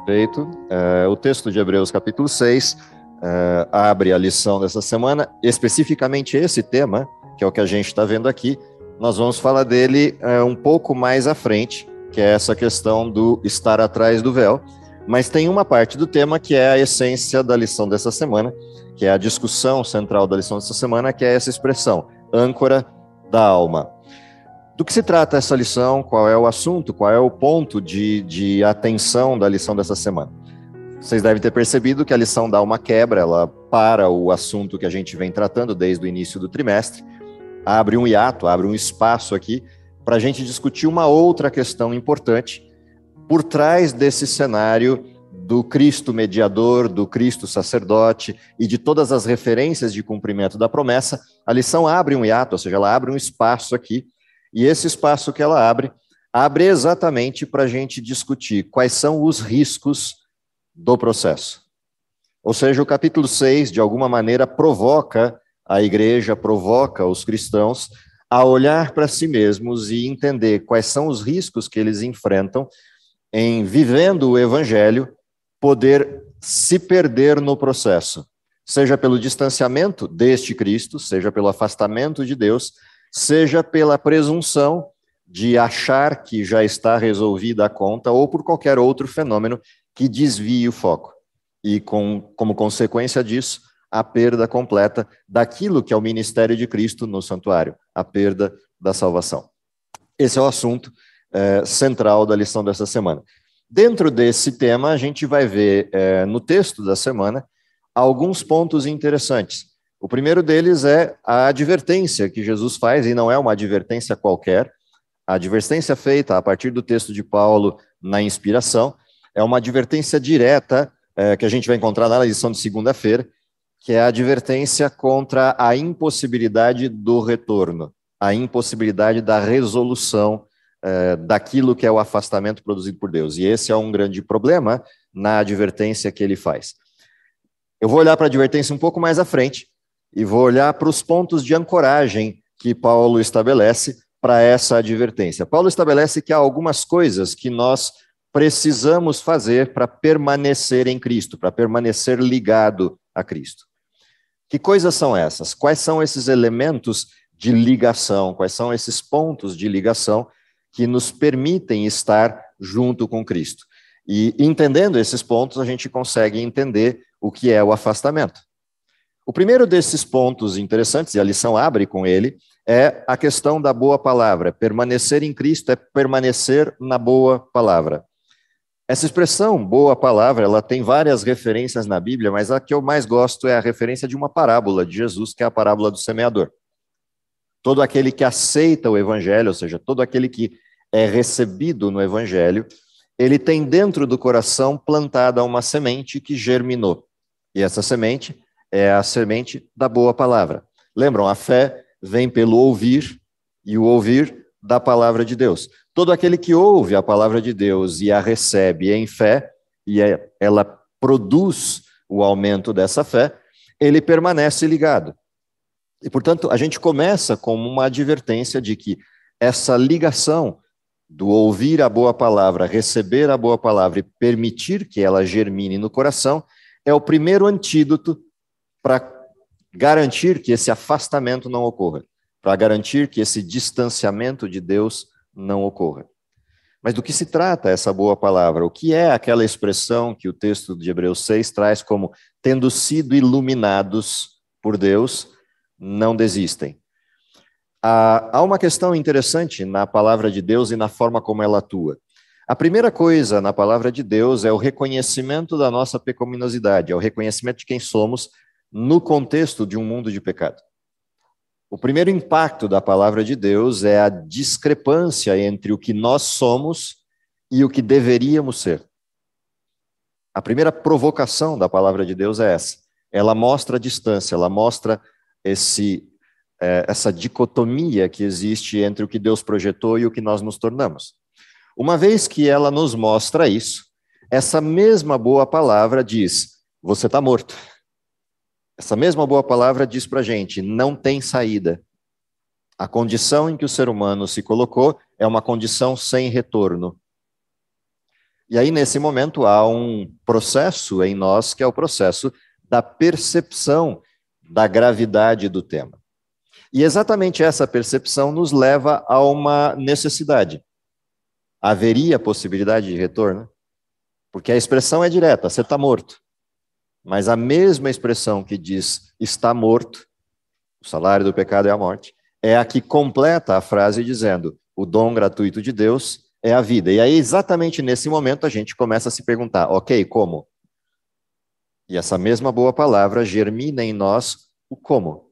Feito. O texto de Hebreus capítulo 6 abre a lição dessa semana, especificamente esse tema, que é o que a gente está vendo aqui. Nós vamos falar dele um pouco mais à frente, que é essa questão do estar atrás do véu, mas tem uma parte do tema que é a essência da lição dessa semana, que é a discussão central da lição dessa semana, que é essa expressão, âncora da alma. Do que se trata essa lição? Qual é o assunto? Qual é o ponto de atenção da lição dessa semana? Vocês devem ter percebido que a lição dá uma quebra, ela para o assunto que a gente vem tratando desde o início do trimestre, abre um hiato, abre um espaço aqui para a gente discutir uma outra questão importante por trás desse cenário do Cristo mediador, do Cristo sacerdote e de todas as referências de cumprimento da promessa. A lição abre um hiato, ou seja, ela abre um espaço aqui. E esse espaço que ela abre exatamente para a gente discutir quais são os riscos do processo. Ou seja, o capítulo 6, de alguma maneira, provoca a igreja, provoca os cristãos a olhar para si mesmos e entender quais são os riscos que eles enfrentam em, vivendo o evangelho, poder se perder no processo, seja pelo distanciamento deste Cristo, seja pelo afastamento de Deus, seja pela presunção de achar que já está resolvida a conta ou por qualquer outro fenômeno que desvie o foco. E como consequência disso, a perda completa daquilo que é o ministério de Cristo no santuário, a perda da salvação. Esse é o assunto central da lição dessa semana. Dentro desse tema, a gente vai ver no texto da semana alguns pontos interessantes. O primeiro deles é a advertência que Jesus faz, e não é uma advertência qualquer. A advertência feita a partir do texto de Paulo na inspiração é uma advertência direta que a gente vai encontrar na lição de segunda-feira, que é a advertência contra a impossibilidade do retorno, a impossibilidade da resolução daquilo que é o afastamento produzido por Deus. E esse é um grande problema na advertência que ele faz. Eu vou olhar para a advertência um pouco mais à frente, e vou olhar para os pontos de ancoragem que Paulo estabelece para essa advertência. Paulo estabelece que há algumas coisas que nós precisamos fazer para permanecer em Cristo, para permanecer ligado a Cristo. Que coisas são essas? Quais são esses elementos de ligação? Quais são esses pontos de ligação que nos permitem estar junto com Cristo? E entendendo esses pontos, a gente consegue entender o que é o afastamento. O primeiro desses pontos interessantes, e a lição abre com ele, é a questão da boa palavra. Permanecer em Cristo é permanecer na boa palavra. Essa expressão, boa palavra, ela tem várias referências na Bíblia, mas a que eu mais gosto é a referência de uma parábola de Jesus, que é a parábola do semeador. Todo aquele que aceita o evangelho, ou seja, todo aquele que é recebido no evangelho, ele tem dentro do coração plantada uma semente que germinou. E essa semente é a semente da boa palavra. Lembram, a fé vem pelo ouvir, e o ouvir da palavra de Deus. Todo aquele que ouve a palavra de Deus e a recebe em fé, e ela produz o aumento dessa fé, ele permanece ligado. E, portanto, a gente começa com uma advertência de que essa ligação do ouvir a boa palavra, receber a boa palavra e permitir que ela germine no coração, é o primeiro antídoto para garantir que esse afastamento não ocorra, para garantir que esse distanciamento de Deus não ocorra. Mas do que se trata essa boa palavra? O que é aquela expressão que o texto de Hebreus 6 traz como tendo sido iluminados por Deus, não desistem? Há uma questão interessante na palavra de Deus e na forma como ela atua. A primeira coisa na palavra de Deus é o reconhecimento da nossa pecaminosidade, é o reconhecimento de quem somos no contexto de um mundo de pecado. O primeiro impacto da palavra de Deus é a discrepância entre o que nós somos e o que deveríamos ser. A primeira provocação da palavra de Deus é essa. Ela mostra a distância, ela mostra essa dicotomia que existe entre o que Deus projetou e o que nós nos tornamos. Uma vez que ela nos mostra isso, essa mesma boa palavra diz, você está morto. Essa mesma boa palavra diz para a gente, não tem saída. A condição em que o ser humano se colocou é uma condição sem retorno. E aí, nesse momento, há um processo em nós, que é o processo da percepção da gravidade do tema. E exatamente essa percepção nos leva a uma necessidade. Haveria possibilidade de retorno? Porque a expressão é direta, você está morto. Mas a mesma expressão que diz está morto, o salário do pecado é a morte, é a que completa a frase dizendo o dom gratuito de Deus é a vida. E aí, exatamente nesse momento, a gente começa a se perguntar, ok, como? E essa mesma boa palavra germina em nós o como.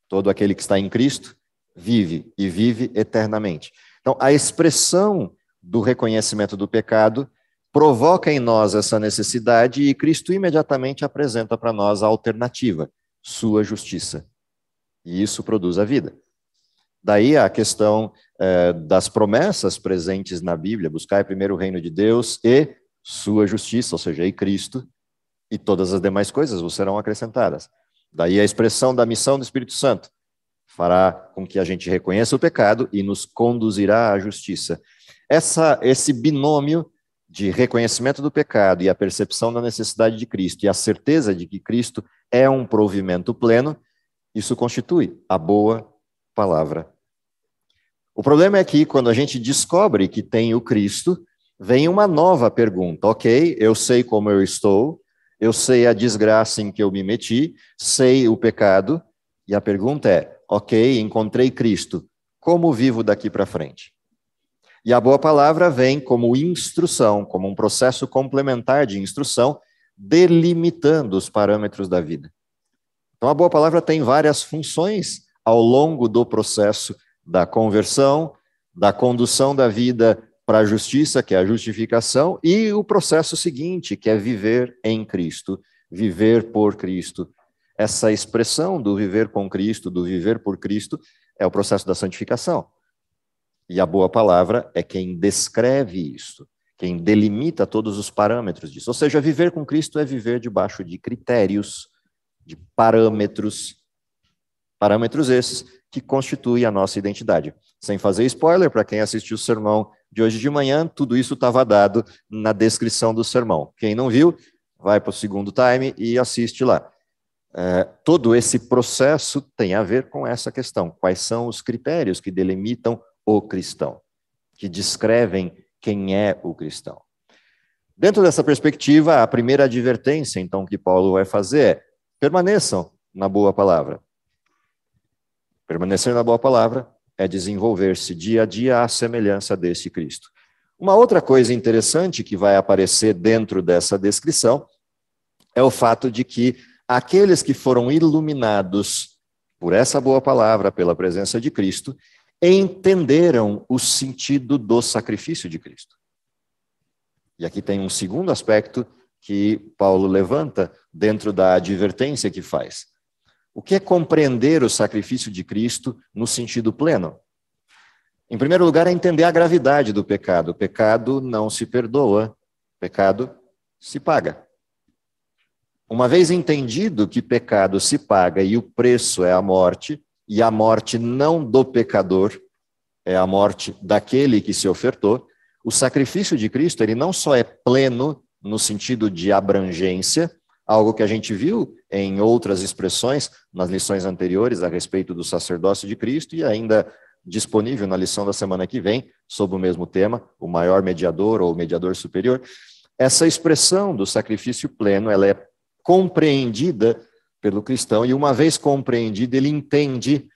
Todo aquele que está em Cristo vive e vive eternamente. Então, a expressão do reconhecimento do pecado provoca em nós essa necessidade e Cristo imediatamente apresenta para nós a alternativa, sua justiça. E isso produz a vida. Daí a questão das promessas presentes na Bíblia, buscar primeiro o reino de Deus e sua justiça, ou seja, e Cristo, e todas as demais coisas vos serão acrescentadas. Daí a expressão da missão do Espírito Santo, fará com que a gente reconheça o pecado e nos conduzirá à justiça. Esse binômio de reconhecimento do pecado e a percepção da necessidade de Cristo e a certeza de que Cristo é um provimento pleno, isso constitui a boa palavra. O problema é que quando a gente descobre que tem o Cristo, vem uma nova pergunta. Ok, eu sei como eu estou, eu sei a desgraça em que eu me meti, sei o pecado, e a pergunta é, ok, encontrei Cristo, como vivo daqui para frente? E a boa palavra vem como instrução, como um processo complementar de instrução, delimitando os parâmetros da vida. Então a boa palavra tem várias funções ao longo do processo da conversão, da condução da vida para a justiça, que é a justificação, e o processo seguinte, que é viver em Cristo, viver por Cristo. Essa expressão do viver com Cristo, do viver por Cristo, é o processo da santificação. E a boa palavra é quem descreve isso, quem delimita todos os parâmetros disso. Ou seja, viver com Cristo é viver debaixo de critérios, de parâmetros esses que constituem a nossa identidade. Sem fazer spoiler, para quem assistiu o sermão de hoje de manhã, tudo isso estava dado na descrição do sermão. Quem não viu, vai para o segundo time e assiste lá. Todo esse processo tem a ver com essa questão. Quais são os critérios que delimitam o cristão, que descrevem quem é o cristão? Dentro dessa perspectiva, a primeira advertência, então, que Paulo vai fazer é: permaneçam na boa palavra. Permanecer na boa palavra é desenvolver-se dia a dia à semelhança desse Cristo. Uma outra coisa interessante que vai aparecer dentro dessa descrição é o fato de que aqueles que foram iluminados por essa boa palavra, pela presença de Cristo, entenderam o sentido do sacrifício de Cristo. E aqui tem um segundo aspecto que Paulo levanta dentro da advertência que faz. O que é compreender o sacrifício de Cristo no sentido pleno? Em primeiro lugar, é entender a gravidade do pecado. O pecado não se perdoa, o pecado se paga. Uma vez entendido que pecado se paga e o preço é a morte, e a morte não do pecador, é a morte daquele que se ofertou, o sacrifício de Cristo, ele não só é pleno no sentido de abrangência, algo que a gente viu em outras expressões nas lições anteriores a respeito do sacerdócio de Cristo e ainda disponível na lição da semana que vem, sobre o mesmo tema, o maior mediador ou mediador superior. Essa expressão do sacrifício pleno, ela é compreendida pelo cristão e uma vez compreendido, ele entende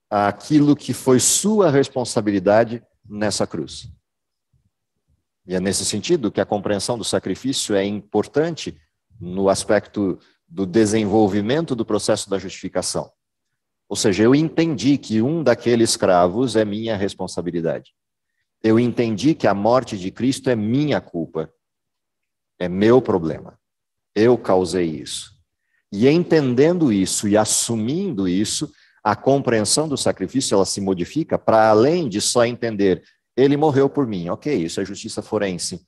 aquilo que foi sua responsabilidade nessa cruz. E é nesse sentido que a compreensão do sacrifício é importante no aspecto do desenvolvimento do processo da justificação. Ou seja, eu entendi que um daqueles escravos é minha responsabilidade. Eu entendi que a morte de Cristo é minha culpa. É meu problema. Eu causei isso. E entendendo isso e assumindo isso, a compreensão do sacrifício ela se modifica para além de só entender, ele morreu por mim. Ok, isso é justiça forense.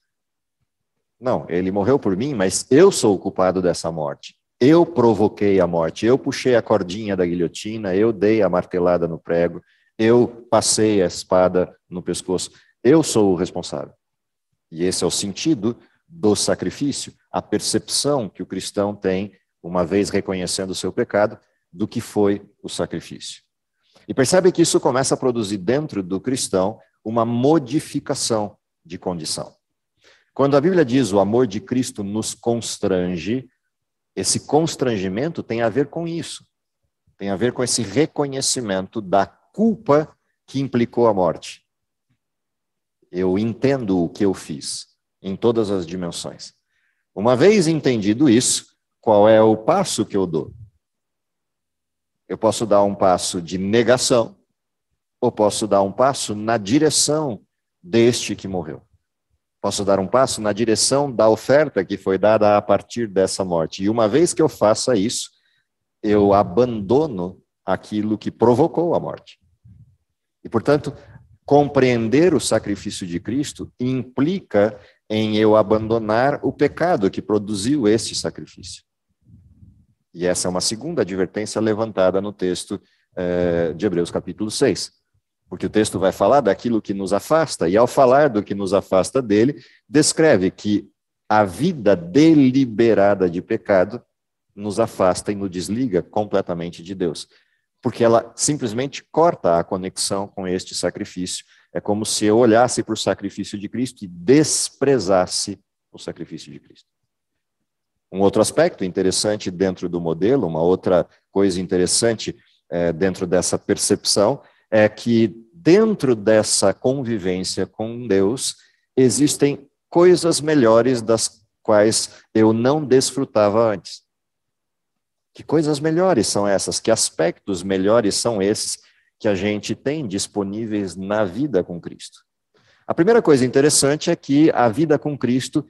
Não, ele morreu por mim, mas eu sou o culpado dessa morte. Eu provoquei a morte, eu puxei a cordinha da guilhotina, eu dei a martelada no prego, eu passei a espada no pescoço. Eu sou o responsável. E esse é o sentido do sacrifício, a percepção que o cristão tem, uma vez reconhecendo o seu pecado, do que foi o sacrifício. E percebe que isso começa a produzir dentro do cristão uma modificação de condição. Quando a Bíblia diz o amor de Cristo nos constrange, esse constrangimento tem a ver com isso. Tem a ver com esse reconhecimento da culpa que implicou a morte. Eu entendo o que eu fiz, em todas as dimensões. Uma vez entendido isso, qual é o passo que eu dou? Eu posso dar um passo de negação, ou posso dar um passo na direção deste que morreu. Posso dar um passo na direção da oferta que foi dada a partir dessa morte. E uma vez que eu faça isso, eu abandono aquilo que provocou a morte. E, portanto, compreender o sacrifício de Cristo implica em eu abandonar o pecado que produziu este sacrifício. E essa é uma segunda advertência levantada no texto de Hebreus capítulo 6. Porque o texto vai falar daquilo que nos afasta, e ao falar do que nos afasta dele, descreve que a vida deliberada de pecado nos afasta e nos desliga completamente de Deus. Porque ela simplesmente corta a conexão com este sacrifício. É como se eu olhasse para o sacrifício de Cristo e desprezasse o sacrifício de Cristo. Um outro aspecto interessante dentro do modelo, uma outra coisa interessante dentro dessa percepção, é que dentro dessa convivência com Deus, existem coisas melhores das quais eu não desfrutava antes. Que coisas melhores são essas? Que aspectos melhores são esses que a gente tem disponíveis na vida com Cristo? A primeira coisa interessante é que a vida com Cristo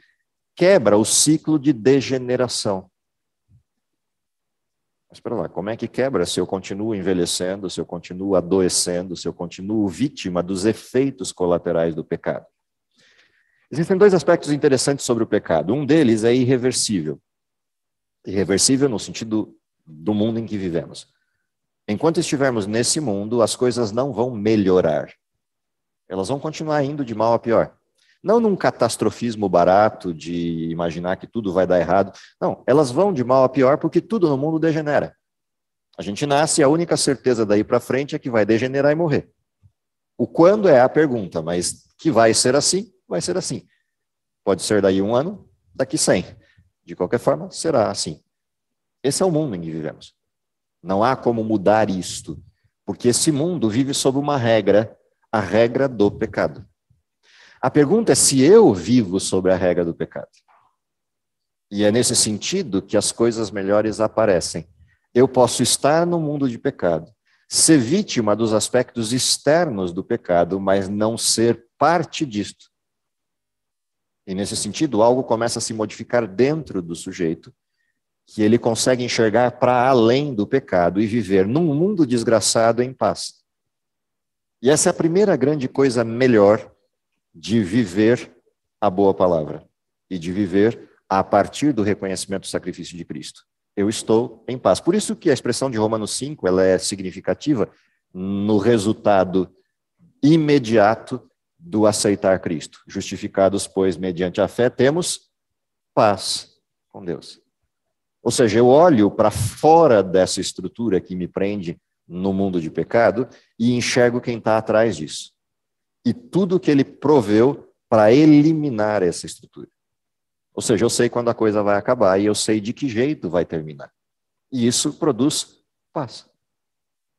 quebra o ciclo de degeneração. Mas espera lá, como é que quebra se eu continuo envelhecendo, se eu continuo adoecendo, se eu continuo vítima dos efeitos colaterais do pecado? Existem dois aspectos interessantes sobre o pecado. Um deles é irreversível. Irreversível no sentido do mundo em que vivemos. Enquanto estivermos nesse mundo, as coisas não vão melhorar. Elas vão continuar indo de mal a pior. Não num catastrofismo barato de imaginar que tudo vai dar errado. Não, elas vão de mal a pior porque tudo no mundo degenera. A gente nasce e a única certeza daí para frente é que vai degenerar e morrer. O quando é a pergunta, mas que vai ser assim, vai ser assim. Pode ser daí 1 ano, daqui 100. De qualquer forma, será assim. Esse é o mundo em que vivemos. Não há como mudar isto, porque esse mundo vive sob uma regra, a regra do pecado. A pergunta é se eu vivo sobre a regra do pecado. E é nesse sentido que as coisas melhores aparecem. Eu posso estar no mundo de pecado, ser vítima dos aspectos externos do pecado, mas não ser parte disto. E nesse sentido, algo começa a se modificar dentro do sujeito, que ele consegue enxergar para além do pecado e viver num mundo desgraçado em paz. E essa é a primeira grande coisa melhor de viver a boa palavra e de viver a partir do reconhecimento do sacrifício de Cristo. Eu estou em paz. Por isso que a expressão de Romanos 5, ela é significativa no resultado imediato do aceitar Cristo. Justificados, pois, mediante a fé, temos paz com Deus. Ou seja, eu olho para fora dessa estrutura que me prende no mundo de pecado e enxergo quem está atrás disso. E tudo que ele proveu para eliminar essa estrutura. Ou seja, eu sei quando a coisa vai acabar e eu sei de que jeito vai terminar. E isso produz paz.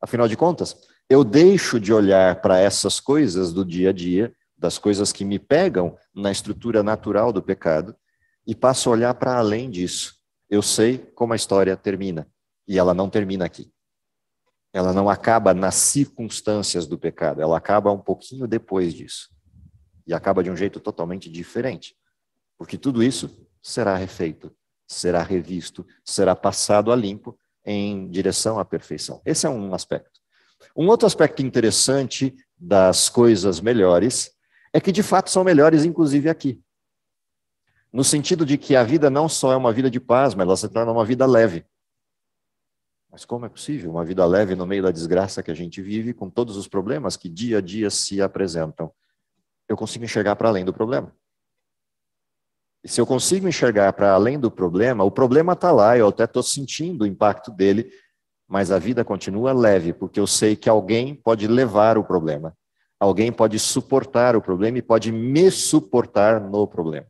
Afinal de contas, eu deixo de olhar para essas coisas do dia a dia, das coisas que me pegam na estrutura natural do pecado, e passo a olhar para além disso. Eu sei como a história termina, e ela não termina aqui. Ela não acaba nas circunstâncias do pecado, ela acaba um pouquinho depois disso. E acaba de um jeito totalmente diferente. Porque tudo isso será refeito, será revisto, será passado a limpo em direção à perfeição. Esse é um aspecto. Um outro aspecto interessante das coisas melhores é que de fato são melhores inclusive aqui. No sentido de que a vida não só é uma vida de paz, mas ela se torna uma vida leve. Mas como é possível uma vida leve no meio da desgraça que a gente vive, com todos os problemas que dia a dia se apresentam? Eu consigo enxergar para além do problema. E se eu consigo enxergar para além do problema, o problema está lá, eu até estou sentindo o impacto dele, mas a vida continua leve, porque eu sei que alguém pode levar o problema. Alguém pode suportar o problema e pode me suportar no problema.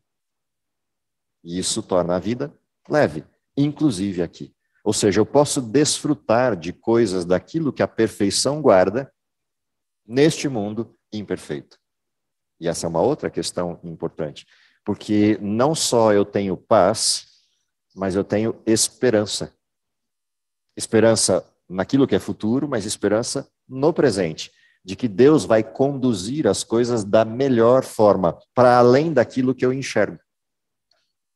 E isso torna a vida leve, inclusive aqui. Ou seja, eu posso desfrutar de coisas daquilo que a perfeição guarda neste mundo imperfeito. E essa é uma outra questão importante, porque não só eu tenho paz, mas eu tenho esperança. Esperança naquilo que é futuro, mas esperança no presente, de que Deus vai conduzir as coisas da melhor forma, para além daquilo que eu enxergo.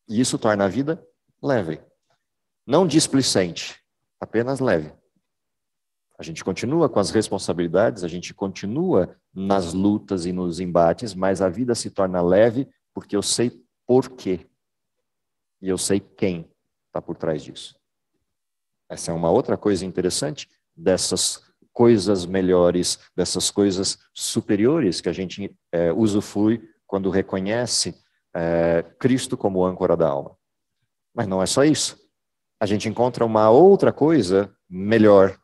E isso torna a vida leve. Não displicente, apenas leve. A gente continua com as responsabilidades, a gente continua nas lutas e nos embates, mas a vida se torna leve porque eu sei por quê. E eu sei quem está por trás disso. Essa é uma outra coisa interessante dessas coisas melhores, dessas coisas superiores que a gente usufrui quando reconhece Cristo como âncora da alma. Mas não é só isso. A gente encontra uma outra coisa melhor,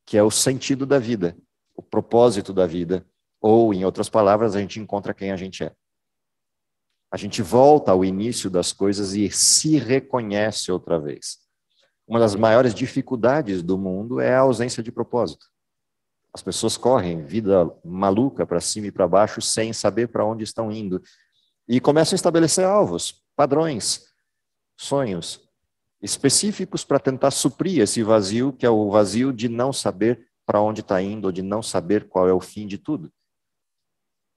que é o sentido da vida, o propósito da vida, ou, em outras palavras, a gente encontra quem a gente é. A gente volta ao início das coisas e se reconhece outra vez. Uma das maiores dificuldades do mundo é a ausência de propósito. As pessoas correm vida maluca para cima e para baixo sem saber para onde estão indo. E começam a estabelecer alvos, padrões, sonhos específicos para tentar suprir esse vazio, que é o vazio de não saber para onde está indo, ou de não saber qual é o fim de tudo.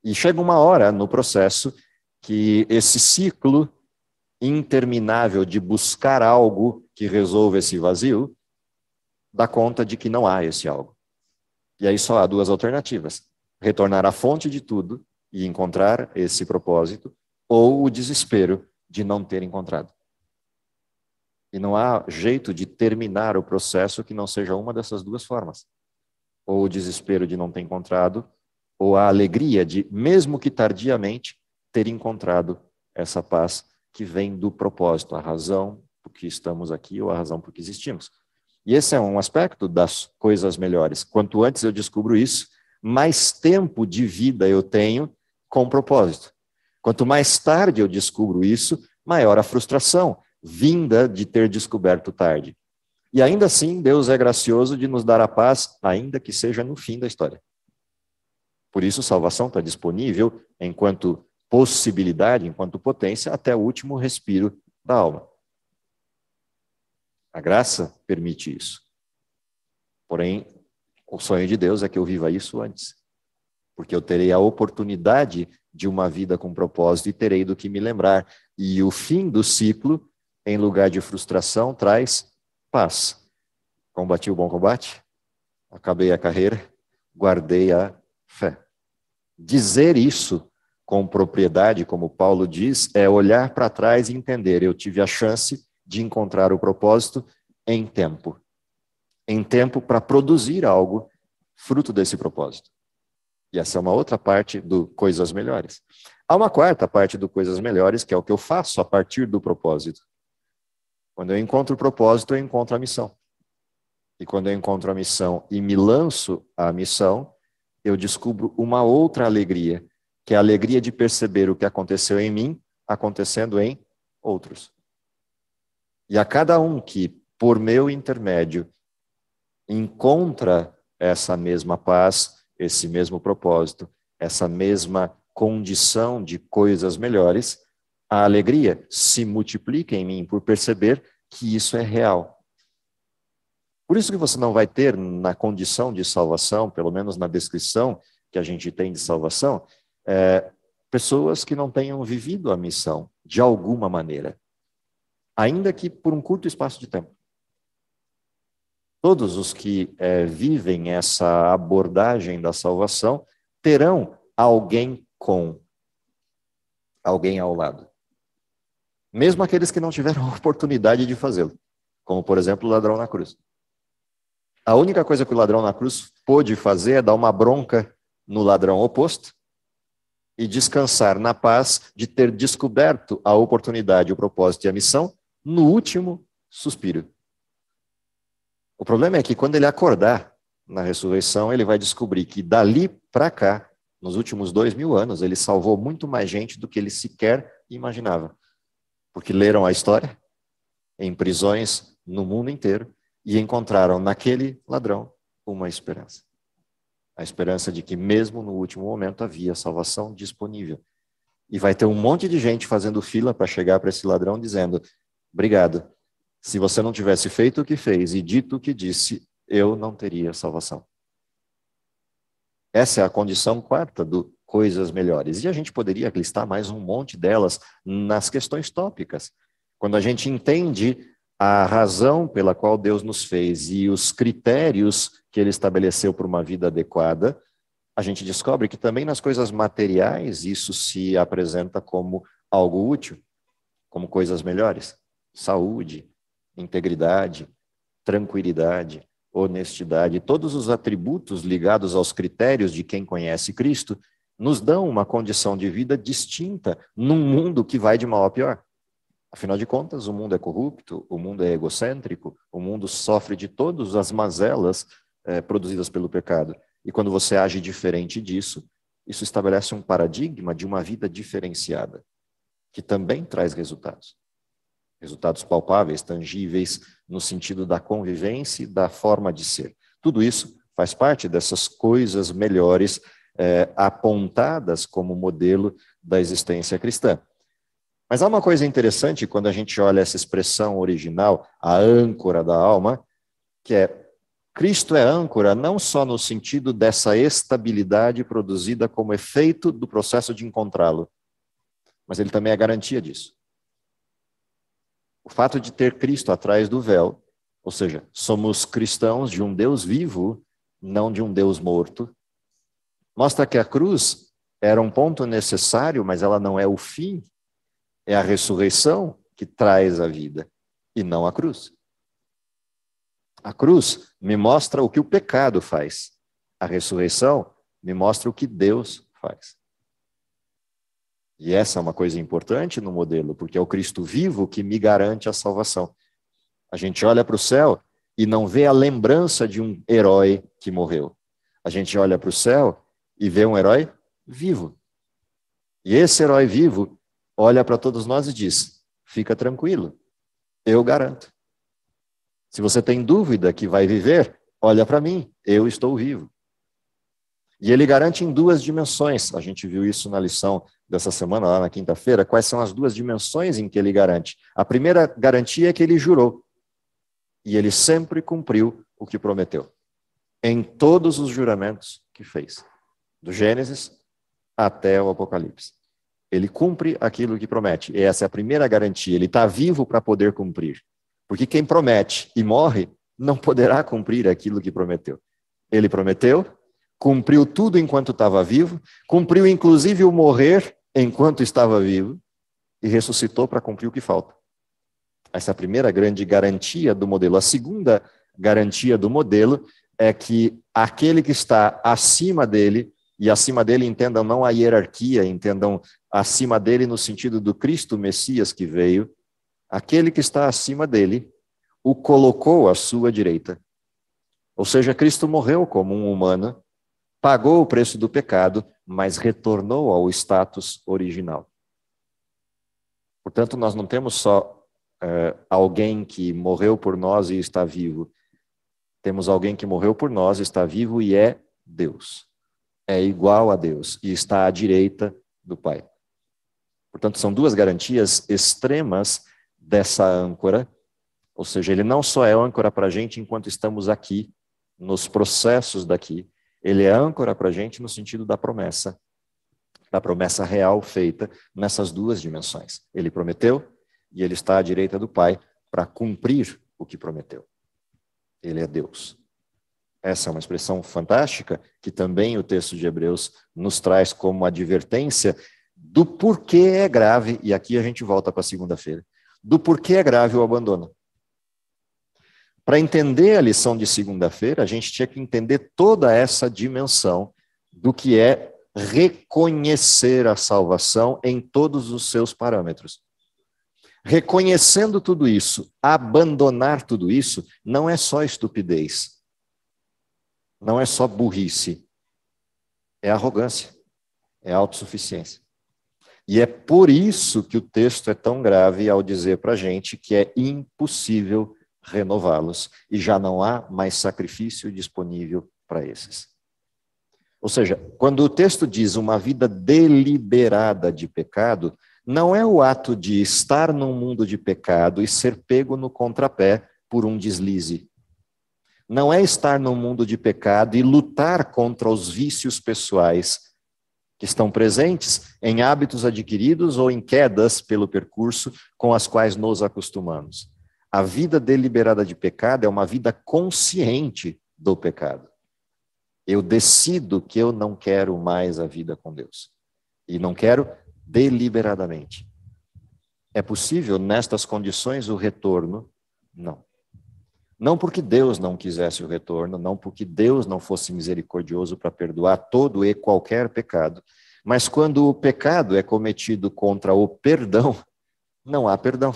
E chega uma hora no processo que esse ciclo interminável de buscar algo que resolva esse vazio dá conta de que não há esse algo. E aí só há duas alternativas: retornar à fonte de tudo e encontrar esse propósito, ou o desespero de não ter encontrado. E não há jeito de terminar o processo que não seja uma dessas duas formas. Ou o desespero de não ter encontrado, ou a alegria de, mesmo que tardiamente, ter encontrado essa paz que vem do propósito, a razão por que estamos aqui ou a razão por que existimos. E esse é um aspecto das coisas melhores. Quanto antes eu descubro isso, mais tempo de vida eu tenho com propósito. Quanto mais tarde eu descubro isso, maior a frustração, vinda de ter descoberto tarde. E ainda assim, Deus é gracioso de nos dar a paz, ainda que seja no fim da história. Por isso, salvação está disponível enquanto possibilidade, enquanto potência, até o último respiro da alma. A graça permite isso. Porém, o sonho de Deus é que eu viva isso antes. Porque eu terei a oportunidade de uma vida com propósito e terei do que me lembrar. E o fim do ciclo, em lugar de frustração, traz paz. Combati o bom combate, acabei a carreira, guardei a fé. Dizer isso com propriedade, como Paulo diz, é olhar para trás e entender: eu tive a chance de encontrar o propósito em tempo. Em tempo para produzir algo fruto desse propósito. E essa é uma outra parte do Coisas Melhores. Há uma quarta parte do Coisas Melhores, que é o que eu faço a partir do propósito. Quando eu encontro o propósito, eu encontro a missão. E quando eu encontro a missão e me lanço à missão, eu descubro uma outra alegria, que é a alegria de perceber o que aconteceu em mim, acontecendo em outros. E a cada um que, por meu intermédio, encontra essa mesma paz, esse mesmo propósito, essa mesma condição de coisas melhores, a alegria se multiplica em mim por perceber que isso é real. Por isso que você não vai ter na condição de salvação, pelo menos na descrição que a gente tem de salvação, pessoas que não tenham vivido a missão de alguma maneira, ainda que por um curto espaço de tempo. Todos os que vivem essa abordagem da salvação terão alguém alguém ao lado. Mesmo aqueles que não tiveram a oportunidade de fazê-lo, como, por exemplo, o ladrão na cruz. A única coisa que o ladrão na cruz pôde fazer é dar uma bronca no ladrão oposto e descansar na paz de ter descoberto a oportunidade, o propósito e a missão no último suspiro. O problema é que quando ele acordar na ressurreição, ele vai descobrir que dali para cá, nos últimos 2000 anos, ele salvou muito mais gente do que ele sequer imaginava. Porque leram a história em prisões no mundo inteiro e encontraram naquele ladrão uma esperança. A esperança de que mesmo no último momento havia salvação disponível. E vai ter um monte de gente fazendo fila para chegar para esse ladrão dizendo: obrigado, se você não tivesse feito o que fez e dito o que disse, eu não teria salvação. Essa é a condição quarta do coisas melhores. E a gente poderia listar mais um monte delas nas questões tópicas. Quando a gente entende a razão pela qual Deus nos fez e os critérios que ele estabeleceu para uma vida adequada, a gente descobre que também nas coisas materiais isso se apresenta como algo útil, como coisas melhores. Saúde, integridade, tranquilidade, honestidade, todos os atributos ligados aos critérios de quem conhece Cristo nos dão uma condição de vida distinta num mundo que vai de mal a pior. Afinal de contas, o mundo é corrupto, o mundo é egocêntrico, o mundo sofre de todas as mazelas produzidas pelo pecado. E quando você age diferente disso, isso estabelece um paradigma de uma vida diferenciada, que também traz resultados. Resultados palpáveis, tangíveis, no sentido da convivência e da forma de ser. Tudo isso faz parte dessas coisas melhores apontadas como modelo da existência cristã. Mas há uma coisa interessante quando a gente olha essa expressão original, a âncora da alma, que é: Cristo é âncora não só no sentido dessa estabilidade produzida como efeito do processo de encontrá-lo, mas ele também é garantia disso. O fato de ter Cristo atrás do véu, ou seja, somos cristãos de um Deus vivo, não de um Deus morto, mostra que a cruz era um ponto necessário, mas ela não é o fim. É a ressurreição que traz a vida, e não a cruz. A cruz me mostra o que o pecado faz. A ressurreição me mostra o que Deus faz. E essa é uma coisa importante no modelo, porque é o Cristo vivo que me garante a salvação. A gente olha para o céu e não vê a lembrança de um herói que morreu. A gente olha para o céu e vê um herói vivo. E esse herói vivo olha para todos nós e diz: fica tranquilo, eu garanto. Se você tem dúvida que vai viver, olha para mim, eu estou vivo. E ele garante em duas dimensões. A gente viu isso na lição dessa semana, lá na quinta-feira. Quais são as duas dimensões em que ele garante? A primeira garantia é que ele jurou. E ele sempre cumpriu o que prometeu. Em todos os juramentos que fez. Do Gênesis até o Apocalipse. Ele cumpre aquilo que promete. E essa é a primeira garantia. Ele está vivo para poder cumprir. Porque quem promete e morre não poderá cumprir aquilo que prometeu. Ele prometeu, cumpriu tudo enquanto estava vivo, cumpriu inclusive o morrer enquanto estava vivo e ressuscitou para cumprir o que falta. Essa é a primeira grande garantia do modelo. A segunda garantia do modelo é que aquele que está acima dele, e acima dele entendam não a hierarquia, entendam acima dele no sentido do Cristo Messias que veio, aquele que está acima dele o colocou à sua direita. Ou seja, Cristo morreu como um humano, pagou o preço do pecado, mas retornou ao status original. Portanto, nós não temos só alguém que morreu por nós e está vivo. Temos alguém que morreu por nós, está vivo e é Deus. É igual a Deus e está à direita do Pai. Portanto, são duas garantias extremas dessa âncora, ou seja, ele não só é âncora para a gente enquanto estamos aqui, nos processos daqui, ele é âncora para a gente no sentido da promessa real feita nessas duas dimensões. Ele prometeu e ele está à direita do Pai para cumprir o que prometeu. Ele é Deus. Essa é uma expressão fantástica que também o texto de Hebreus nos traz como advertência do porquê é grave, e aqui a gente volta para segunda-feira, do porquê é grave o abandono. Para entender a lição de segunda-feira, a gente tinha que entender toda essa dimensão do que é reconhecer a salvação em todos os seus parâmetros. Reconhecendo tudo isso, abandonar tudo isso, não é só estupidez, não é só burrice, é arrogância, é autossuficiência. E é por isso que o texto é tão grave ao dizer para a gente que é impossível renová-los e já não há mais sacrifício disponível para esses. Ou seja, quando o texto diz uma vida deliberada de pecado, não é o ato de estar num mundo de pecado e ser pego no contrapé por um deslize. Não é estar num mundo de pecado e lutar contra os vícios pessoais que estão presentes em hábitos adquiridos ou em quedas pelo percurso com as quais nos acostumamos. A vida deliberada de pecado é uma vida consciente do pecado. Eu decido que eu não quero mais a vida com Deus. E não quero deliberadamente. É possível, nestas condições, o retorno? Não. Não porque Deus não quisesse o retorno, não porque Deus não fosse misericordioso para perdoar todo e qualquer pecado, mas quando o pecado é cometido contra o perdão, não há perdão.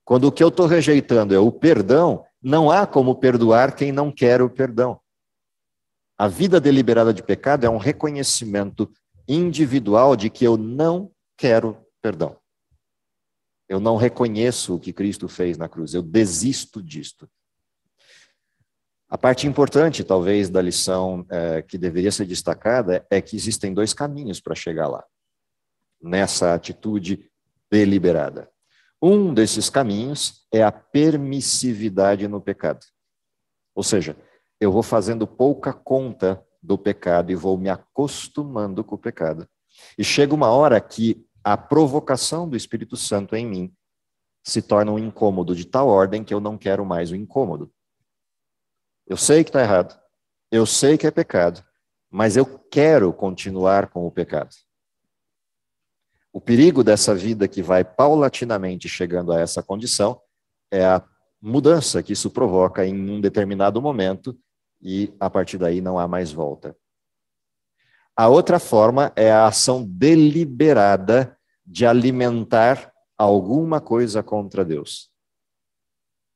Quando o que eu estou rejeitando é o perdão, não há como perdoar quem não quer o perdão. A vida deliberada de pecado é um reconhecimento individual de que eu não quero perdão. Eu não reconheço o que Cristo fez na cruz, eu desisto disto. A parte importante, talvez, da lição que deveria ser destacada é que existem dois caminhos para chegar lá, nessa atitude deliberada. Um desses caminhos é a permissividade no pecado. Ou seja, eu vou fazendo pouca conta do pecado e vou me acostumando com o pecado. E chega uma hora que a provocação do Espírito Santo em mim se torna um incômodo de tal ordem que eu não quero mais o incômodo. Eu sei que está errado, eu sei que é pecado, mas eu quero continuar com o pecado. O perigo dessa vida que vai paulatinamente chegando a essa condição é a mudança que isso provoca em um determinado momento e a partir daí não há mais volta. A outra forma é a ação deliberada de alimentar alguma coisa contra Deus.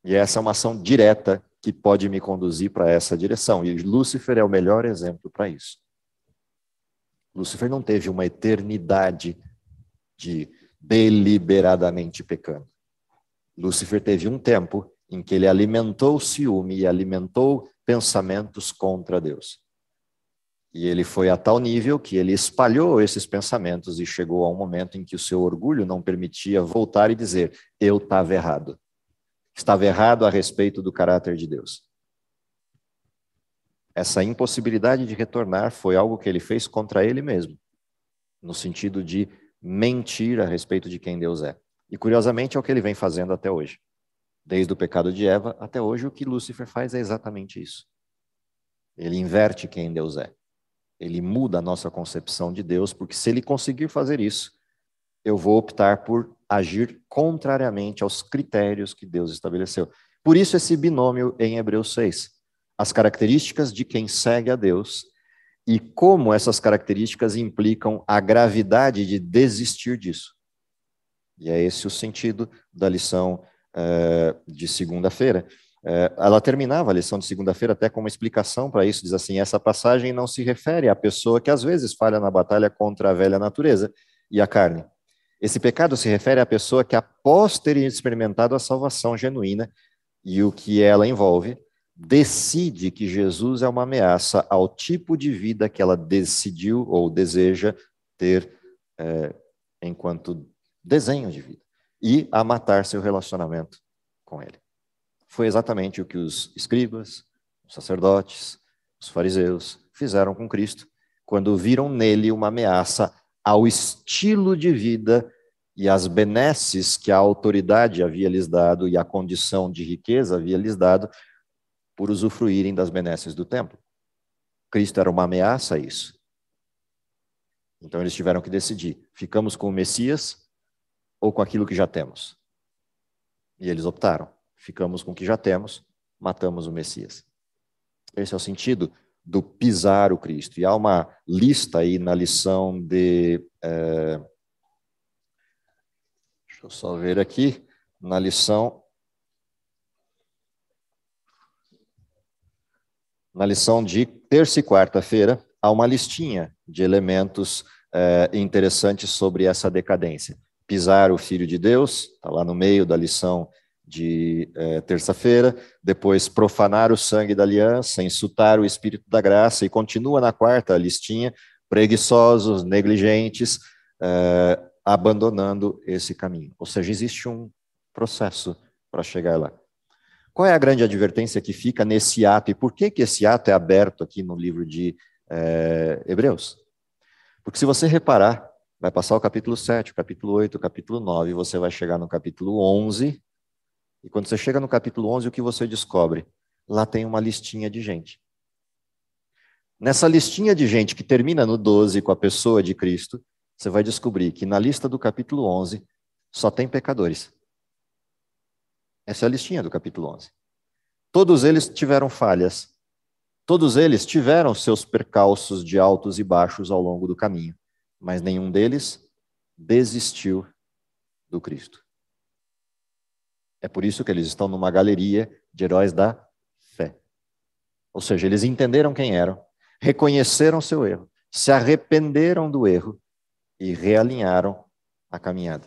E essa é uma ação direta que pode me conduzir para essa direção. E Lúcifer é o melhor exemplo para isso. Lúcifer não teve uma eternidade de deliberadamente pecando. Lúcifer teve um tempo em que ele alimentou o ciúme e alimentou pensamentos contra Deus. E ele foi a tal nível que ele espalhou esses pensamentos e chegou a um momento em que o seu orgulho não permitia voltar e dizer, eu estava errado. Estava errado a respeito do caráter de Deus. Essa impossibilidade de retornar foi algo que ele fez contra ele mesmo, no sentido de mentir a respeito de quem Deus é. E curiosamente é o que ele vem fazendo até hoje. Desde o pecado de Eva até hoje, o que Lúcifer faz é exatamente isso. Ele inverte quem Deus é. Ele muda a nossa concepção de Deus, porque se ele conseguir fazer isso, eu vou optar por agir contrariamente aos critérios que Deus estabeleceu. Por isso esse binômio em Hebreus 6. As características de quem segue a Deus e como essas características implicam a gravidade de desistir disso. E é esse o sentido da lição de segunda-feira. Ela terminava a lição de segunda-feira até com uma explicação para isso, diz assim, essa passagem não se refere à pessoa que às vezes falha na batalha contra a velha natureza e a carne. Esse pecado se refere à pessoa que, após ter experimentado a salvação genuína e o que ela envolve, decide que Jesus é uma ameaça ao tipo de vida que ela decidiu ou deseja ter enquanto desenho de vida, e a matar seu relacionamento com ele. Foi exatamente o que os escribas, os sacerdotes, os fariseus fizeram com Cristo, quando viram nele uma ameaça ao estilo de vida e às benesses que a autoridade havia lhes dado e a condição de riqueza havia lhes dado por usufruírem das benesses do templo. Cristo era uma ameaça a isso. Então eles tiveram que decidir, ficamos com o Messias ou com aquilo que já temos? E eles optaram, ficamos com o que já temos, matamos o Messias. Esse é o sentido do pisar o Cristo. E há uma lista aí na lição de... deixa eu só ver aqui, na lição de terça e quarta-feira, há uma listinha de elementos interessantes sobre essa decadência. Pisar o Filho de Deus, está lá no meio da lição de terça-feira, depois profanar o sangue da aliança, insultar o Espírito da graça, e continua na quarta listinha, preguiçosos, negligentes, abandonando esse caminho. Ou seja, existe um processo para chegar lá. Qual é a grande advertência que fica nesse ato, e por que esse ato é aberto aqui no livro de Hebreus? Porque se você reparar, vai passar o capítulo 7, o capítulo 8, o capítulo 9, você vai chegar no capítulo 11, e quando você chega no capítulo 11, o que você descobre? Lá tem uma listinha de gente. Nessa listinha de gente que termina no 12 com a pessoa de Cristo, você vai descobrir que na lista do capítulo 11 só tem pecadores. Essa é a listinha do capítulo 11. Todos eles tiveram falhas. Todos eles tiveram seus percalços de altos e baixos ao longo do caminho, mas nenhum deles desistiu do Cristo. É por isso que eles estão numa galeria de heróis da fé. Ou seja, eles entenderam quem eram, reconheceram seu erro, se arrependeram do erro e realinharam a caminhada.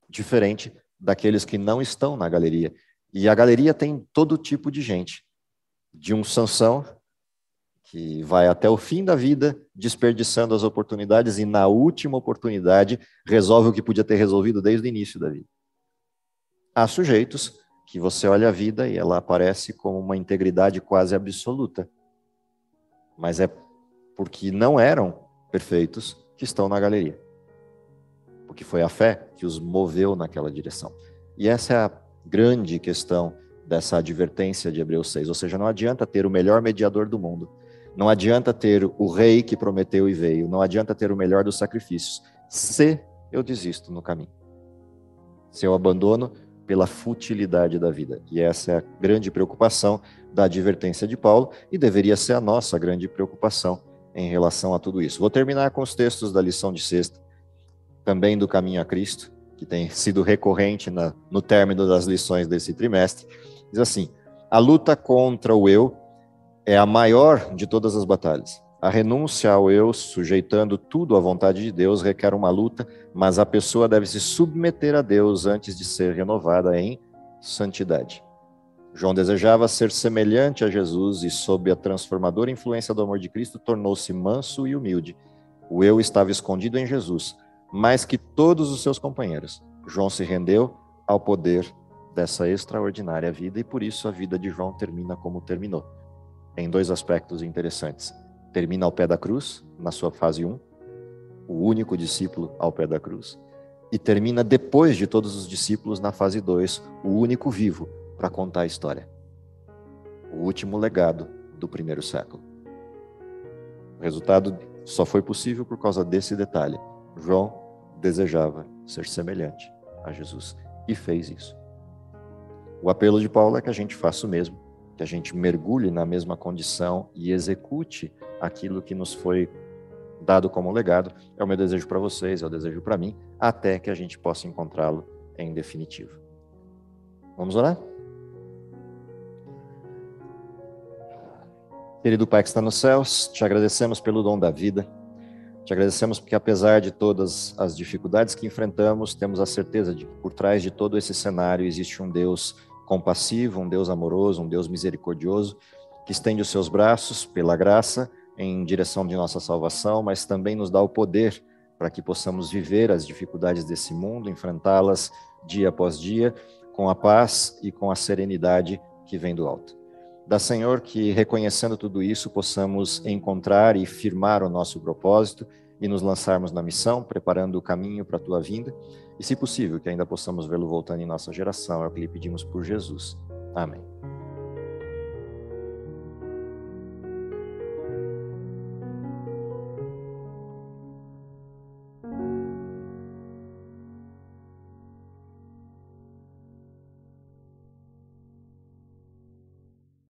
Diferente daqueles que não estão na galeria. E a galeria tem todo tipo de gente. De um Sansão, que vai até o fim da vida desperdiçando as oportunidades e na última oportunidade resolve o que podia ter resolvido desde o início da vida. Há sujeitos que você olha a vida e ela aparece como uma integridade quase absoluta. Mas é porque não eram perfeitos que estão na galeria. Porque foi a fé que os moveu naquela direção. E essa é a grande questão dessa advertência de Hebreus 6. Ou seja, não adianta ter o melhor mediador do mundo. Não adianta ter o rei que prometeu e veio. Não adianta ter o melhor dos sacrifícios. Se eu desisto no caminho. Se eu abandono pela futilidade da vida. E essa é a grande preocupação da advertência de Paulo e deveria ser a nossa grande preocupação em relação a tudo isso. Vou terminar com os textos da lição de sexta, também do Caminho a Cristo, que tem sido recorrente no término das lições desse trimestre. Diz assim: a luta contra o eu é a maior de todas as batalhas. A renúncia ao eu, sujeitando tudo à vontade de Deus, requer uma luta, mas a pessoa deve se submeter a Deus antes de ser renovada em santidade. João desejava ser semelhante a Jesus e, sob a transformadora influência do amor de Cristo, tornou-se manso e humilde. O eu estava escondido em Jesus, mais que todos os seus companheiros. João se rendeu ao poder dessa extraordinária vida e por isso a vida de João termina como terminou. Em dois aspectos interessantes. Termina ao pé da cruz, na sua fase 1, o único discípulo ao pé da cruz. E termina depois de todos os discípulos na fase 2, o único vivo para contar a história. O último legado do primeiro século. O resultado só foi possível por causa desse detalhe. João desejava ser semelhante a Jesus e fez isso. O apelo de Paulo é que a gente faça o mesmo, que a gente mergulhe na mesma condição e execute aquilo que nos foi dado como legado. É o meu desejo para vocês, é o desejo para mim, até que a gente possa encontrá-lo em definitivo. Vamos orar? Querido Pai que está nos céus, te agradecemos pelo dom da vida, te agradecemos porque apesar de todas as dificuldades que enfrentamos, temos a certeza de que por trás de todo esse cenário existe um Deus compassivo, um Deus amoroso, um Deus misericordioso, que estende os seus braços pela graça em direção de nossa salvação, mas também nos dá o poder para que possamos viver as dificuldades desse mundo, enfrentá-las dia após dia, com a paz e com a serenidade que vem do alto. Dá, Senhor, que reconhecendo tudo isso, possamos encontrar e firmar o nosso propósito e nos lançarmos na missão, preparando o caminho para a Tua vinda, e se possível, que ainda possamos vê-lo voltando em nossa geração, é o que lhe pedimos por Jesus. Amém.